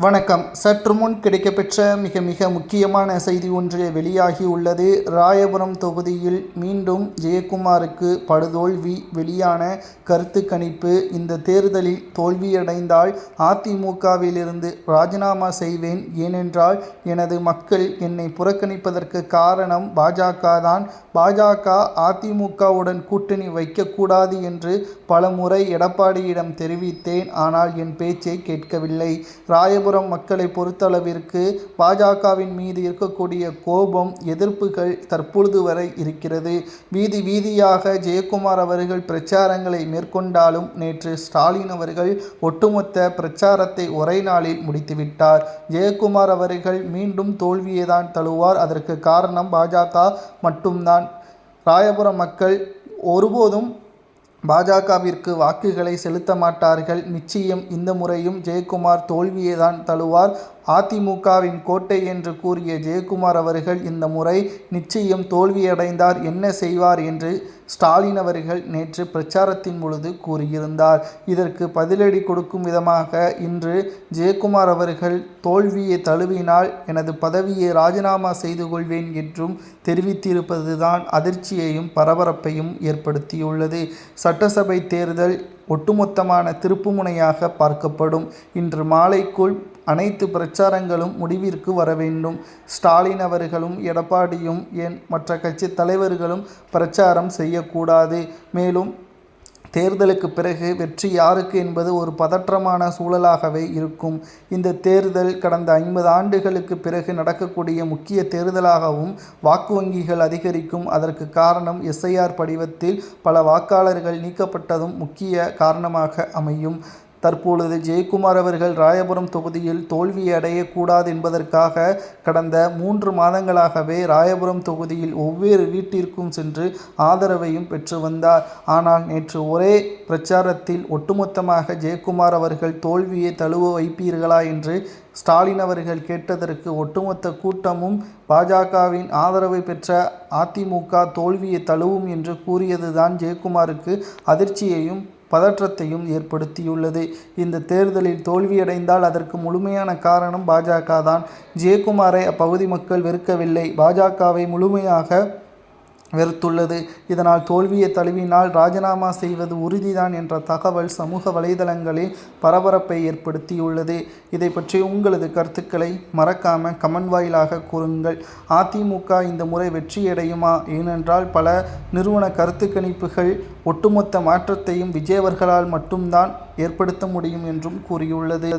வணக்கம். சற்று முன் கிடைக்கப்பெற்ற மிக முக்கியமான செய்தி ஒன்று வெளியாகி உள்ளது. ராயபுரம் தொகுதியில் மீண்டும் ஜெயக்குமாருக்கு படுதோல்வி. வெளியான கருத்து கணிப்பு: இந்த தேர்தலில் தோல்வியடைந்தால் அதிமுகவிலிருந்து ராஜினாமா செய்வேன். ஏனென்றால் எனது மக்கள் என்னை புறக்கணிப்பதற்கு காரணம் பாஜக தான். பாஜக அதிமுகவுடன் கூட்டணி வைக்கக்கூடாது என்று பலமுறை எடப்பாடியிடம் தெரிவித்தேன். ஆனால் என் பேச்சை கேட்கவில்லை. ராயபுரம் மக்களை பொறுத்தளவிற்கு பாஜகவின் மீது இருக்கக்கூடிய கோபம், எதிர்ப்புகள் தற்பொழுது வரை இருக்கிறது. வீதியாக ஜெயக்குமார் அவர்கள் பிரச்சாரங்களை மேற்கொண்டாலும் நேற்று ஸ்டாலின் அவர்கள் ஒட்டுமொத்த பிரச்சாரத்தை ஒரே நாளில் முடித்துவிட்டார். ஜெயக்குமார் அவர்கள் மீண்டும் தோல்வியை தான் தழுவார். அதற்கு காரணம் பாஜக மட்டும்தான். ராயபுரம் மக்கள் ஒருபோதும் பாஜகவிற்கு வாக்குகளை செலுத்த மாட்டார்கள். நிச்சயம் இந்த முறையும் ஜெயக்குமார் தோல்வியை தான் தழுவார். அதிமுகவின் கோட்டை என்று கூறிய ஜெயக்குமார் அவர்கள் இந்த முறை நிச்சயம் தோல்வியடைந்தார். என்ன செய்வார் என்று ஸ்டாலின் அவர்கள் நேற்று பிரச்சாரத்தின் பொழுது கூறியிருந்தார். இதற்கு பதிலடி கொடுக்கும் விதமாக இன்று ஜெயக்குமார் அவர்கள் தோல்வியை தழுவினால் எனது பதவியை ராஜினாமா செய்து கொள்வேன் என்றும் தெரிவித்திருப்பதுதான் அதிர்ச்சியையும் பரபரப்பையும் ஏற்படுத்தியுள்ளது. சட்டசபை தேர்தல் ஒட்டுமொத்தமான திருப்புமுனையாக பார்க்கப்படும். இன்று மாலைக்குள் அனைத்து பிரச்சாரங்களும் முடிவிற்கு வர வேண்டும். ஸ்டாலின் அவர்களும் எடப்பாடியும் மற்ற கட்சி தலைவர்களும் பிரச்சாரம் செய்யக்கூடாது. மேலும் தேர்தலுக்கு பிறகு வெற்றி யாருக்கு என்பது ஒரு பதற்றமான சூழலாகவே இருக்கும். இந்த தேர்தல் கடந்த 50 ஆண்டுகளுக்கு பிறகு நடக்கக்கூடிய முக்கிய தேர்தலாகவும் வாக்கு வங்கிகள் அதிகரிக்கும். அதற்கு காரணம் SIR படிவத்தில் பல வாக்காளர்கள் நீக்கப்பட்டதும் முக்கிய காரணமாக அமையும். தற்பொழுது ஜெயக்குமார் அவர்கள் ராயபுரம் தொகுதியில் தோல்வியடையக்கூடாது என்பதற்காக கடந்த 3 மாதங்களாகவே ராயபுரம் தொகுதியில் ஒவ்வொரு வீட்டிற்கும் சென்று ஆதரவையும் பெற்று வந்தார். ஆனால் நேற்று ஒரே பிரச்சாரத்தில் ஒட்டுமொத்தமாக ஜெயக்குமார் அவர்கள் தோல்வியை தழுவ வைப்பீர்களா என்று ஸ்டாலின் அவர்கள் கேட்டதற்கு ஒட்டுமொத்த கூட்டமும் பாஜகவின் ஆதரவை பெற்ற அதிமுக தோல்வியை தழுவும் என்று கூறியதுதான் ஜெயக்குமாருக்கு அதிர்ச்சியையும் பதற்றத்தையும் ஏற்படுத்தியுள்ளது. இந்த தேர்தலில் தோல்வியடைந்தால் அதற்கு முழுமையான காரணம் பாஜக தான். ஜெயக்குமாரை அப்பகுதி மக்கள் வெறுக்கவில்லை, பாஜகவை முழுமையாக வெறுத்துள்ளது. இதனால் தோல்வியை தழுவினால் ராஜினாமா செய்வது உறுதிதான் என்ற தகவல் சமூக வலைதளங்களில் பரபரப்பை ஏற்படுத்தியுள்ளது. இதை பற்றி உங்களது கருத்துக்களை மறக்காம கமெண்ட் வாயிலாக கூறுங்கள். அதிமுக இந்த முறை வெற்றியடையுமா? ஏனென்றால் பல நிறுவன கருத்து கணிப்புகள் ஒட்டுமொத்த மாற்றத்தையும் விஜய் அவர்களால் மட்டும்தான் ஏற்படுத்த முடியும் என்றும் கூறியுள்ளது.